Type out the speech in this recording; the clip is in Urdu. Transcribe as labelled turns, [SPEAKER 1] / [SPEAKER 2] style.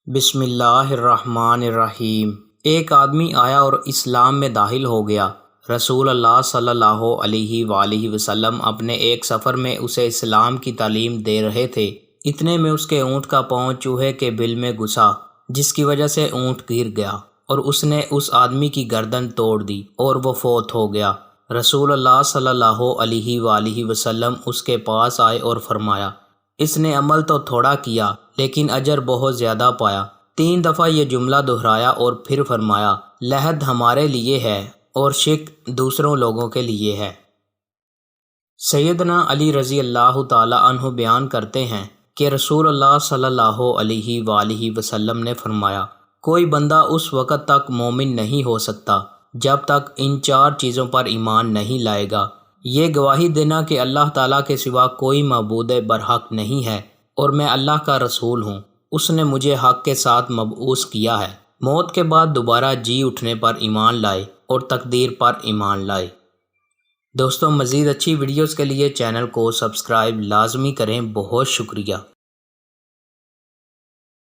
[SPEAKER 1] بسم اللہ الرحمن الرحیم۔ ایک آدمی آیا اور اسلام میں داخل ہو گیا۔ رسول اللہ صلی اللہ علیہ وآلہ وسلم اپنے ایک سفر میں اسے اسلام کی تعلیم دے رہے تھے۔ اتنے میں اس کے اونٹ کا پاؤں چوہے کے بل میں گھسا، جس کی وجہ سے اونٹ گر گیا اور اس نے اس آدمی کی گردن توڑ دی اور وہ فوت ہو گیا۔ رسول اللہ صلی اللہ علیہ وآلہ وسلم اس کے پاس آئے اور فرمایا، اس نے عمل تو تھوڑا کیا لیکن اجر بہت زیادہ پایا۔ 3 دفعہ یہ جملہ دہرایا اور پھر فرمایا، لحد ہمارے لیے ہے اور شک دوسروں لوگوں کے لیے ہے۔ سیدنا علی رضی اللہ تعالی عنہ بیان کرتے ہیں کہ رسول اللہ صلی اللہ علیہ وآلہ وسلم نے فرمایا، کوئی بندہ اس وقت تک مومن نہیں ہو سکتا جب تک ان 4 چیزوں پر ایمان نہیں لائے گا۔ یہ گواہی دینا کہ اللہ تعالیٰ کے سوا کوئی معبود برحق نہیں ہے اور میں اللہ کا رسول ہوں، اس نے مجھے حق کے ساتھ مبعوث کیا ہے، موت کے بعد دوبارہ جی اٹھنے پر ایمان لائے اور تقدیر پر ایمان لائے۔ دوستوں، مزید اچھی ویڈیوز کے لیے چینل کو سبسکرائب لازمی کریں۔ بہت شکریہ۔